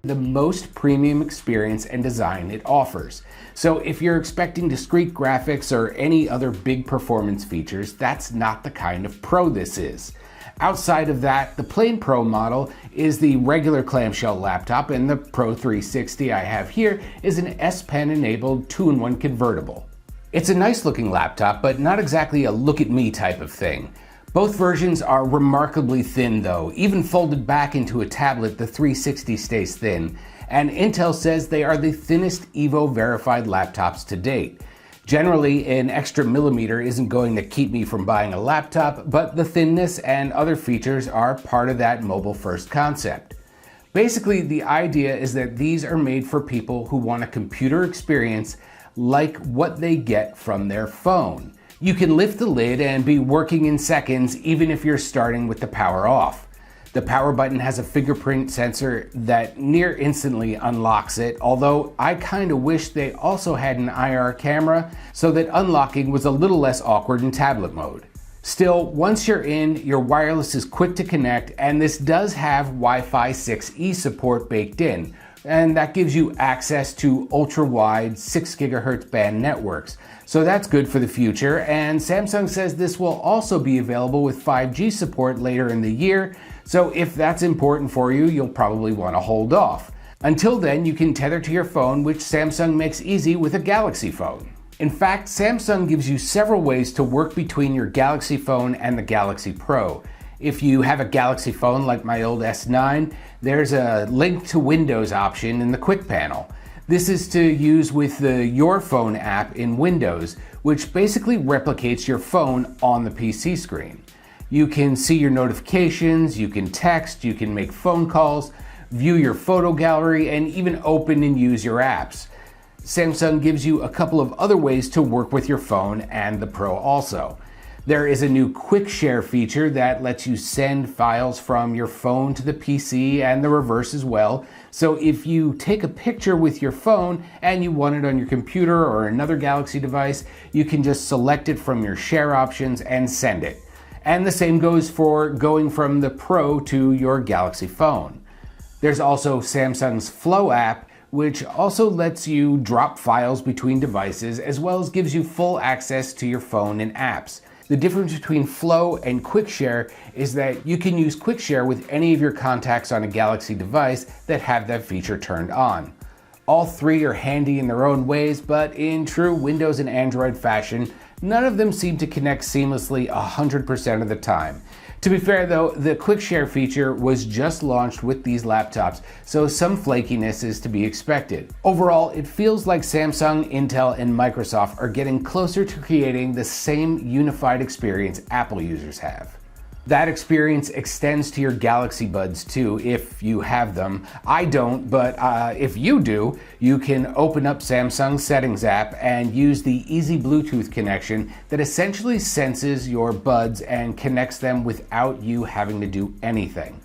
the most premium experience and design it offers. So if you're expecting discrete graphics or any other big performance features, that's not the kind of Pro this is. Outside of that, the plain Pro model is the regular clamshell laptop, and the Pro 360 I have here is an S Pen enabled 2-in-1 convertible. It's a nice looking laptop, but not exactly a look at me type of thing. Both versions are remarkably thin though. Even folded back into a tablet, the 360 stays thin, and Intel says they are the thinnest Evo verified laptops to date. Generally, an extra millimeter isn't going to keep me from buying a laptop, but the thinness and other features are part of that mobile-first concept. Basically, the idea is that these are made for people who want a computer experience like what they get from their phone. You can lift the lid and be working in seconds even if you're starting with the power off. The power button has a fingerprint sensor that near instantly unlocks it, although I kinda wish they also had an IR camera so that unlocking was a little less awkward in tablet mode. Still, once you're in, your wireless is quick to connect, and this does have Wi-Fi 6E support baked in, and that gives you access to ultra-wide 6 GHz band networks. So that's good for the future, and Samsung says this will also be available with 5G support later in the year, so if that's important for you, you'll probably want to hold off. Until then, you can tether to your phone, which Samsung makes easy with a Galaxy phone. In fact, Samsung gives you several ways to work between your Galaxy phone and the Galaxy Pro. If you have a Galaxy phone like my old S9, there's a link to Windows option in the quick panel. This is to use with the Your Phone app in Windows, which basically replicates your phone on the PC screen. You can see your notifications, you can text, you can make phone calls, view your photo gallery, and even open and use your apps. Samsung gives you a couple of other ways to work with your phone and the Pro also. There is a new quick share feature that lets you send files from your phone to the PC and the reverse as well. So if you take a picture with your phone and you want it on your computer or another Galaxy device, you can just select it from your share options and send it. And the same goes for going from the Pro to your Galaxy phone. There's also Samsung's Flow app, which also lets you drop files between devices as well as gives you full access to your phone and apps. The difference between Flow and Quick Share is that you can use Quick Share with any of your contacts on a Galaxy device that have that feature turned on. All three are handy in their own ways, but in true Windows and Android fashion, none of them seem to connect seamlessly 100% of the time. To be fair though, the Quick Share feature was just launched with these laptops, so some flakiness is to be expected. Overall, it feels like Samsung, Intel, and Microsoft are getting closer to creating the same unified experience Apple users have. That experience extends to your Galaxy Buds too, if you have them. I don't, but if you do, you can open up Samsung's Settings app and use the easy Bluetooth connection that essentially senses your buds and connects them without you having to do anything.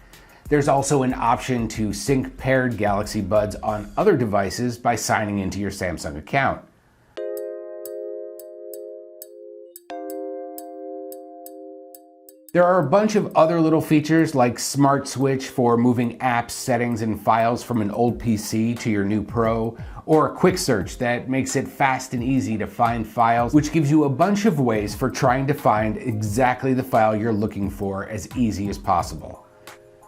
There's also an option to sync paired Galaxy Buds on other devices by signing into your Samsung account. There are a bunch of other little features like Smart Switch for moving apps, settings, and files from an old PC to your new Pro, or a quick search that makes it fast and easy to find files, which gives you a bunch of ways for trying to find exactly the file you're looking for as easy as possible.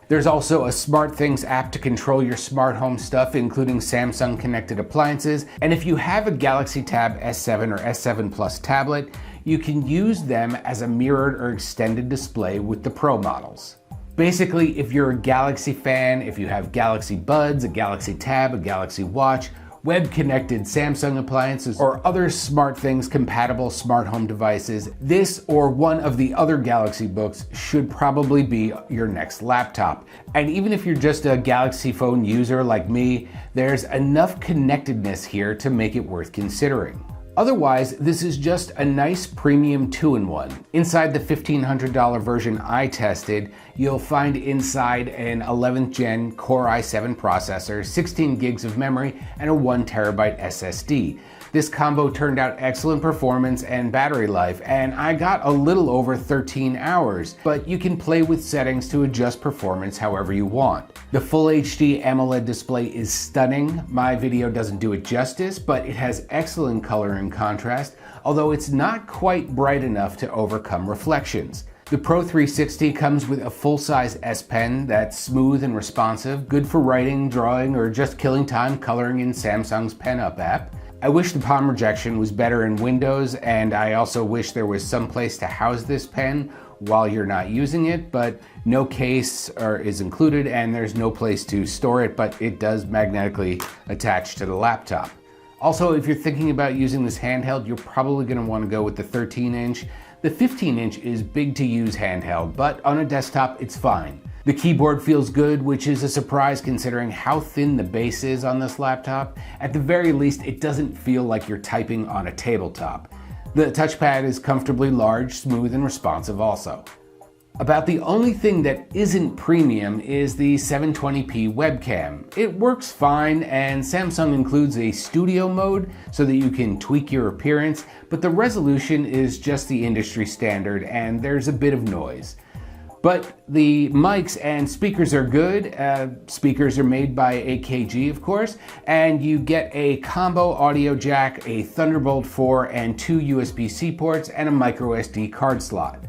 There's also a SmartThings app to control your smart home stuff, including Samsung connected appliances, and if you have a Galaxy Tab S7 or S7 Plus tablet, you can use them as a mirrored or extended display with the Pro models. Basically, if you're a Galaxy fan, if you have Galaxy Buds, a Galaxy Tab, a Galaxy Watch, web-connected Samsung appliances, or other SmartThings compatible smart home devices, this or one of the other Galaxy Books should probably be your next laptop. And even if you're just a Galaxy phone user like me, there's enough connectedness here to make it worth considering. Otherwise, this is just a nice premium 2-in-1. Inside the $1,500 version I tested, you'll find inside an 11th gen Core i7 processor, 16 gigs of memory, and a 1 terabyte SSD. This combo turned out excellent performance and battery life, and I got a little over 13 hours, but you can play with settings to adjust performance however you want. The Full HD AMOLED display is stunning. My video doesn't do it justice, but it has excellent color and contrast, although it's not quite bright enough to overcome reflections. The Pro 360 comes with a full-size S Pen that's smooth and responsive, good for writing, drawing, or just killing time coloring in Samsung's Pen Up app. I wish the palm rejection was better in Windows, and I also wish there was some place to house this pen while you're not using it, but no case is included and there's no place to store it, but it does magnetically attach to the laptop. Also, if you're thinking about using this handheld, you're probably going to want to go with the 13-inch. The 15-inch is big to use handheld, but on a desktop it's fine. The keyboard feels good, which is a surprise considering how thin the base is on this laptop. At the very least, it doesn't feel like you're typing on a tabletop. The touchpad is comfortably large, smooth, and responsive also. About the only thing that isn't premium is the 720p webcam. It works fine, and Samsung includes a studio mode so that you can tweak your appearance, but the resolution is just the industry standard and there's a bit of noise. But the mics and speakers are good. Speakers are made by AKG, of course, and you get a combo audio jack, a Thunderbolt 4, and 2 USB-C ports, and a micro SD card slot.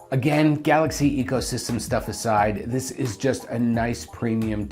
Again, Galaxy ecosystem stuff aside, this is just a nice premium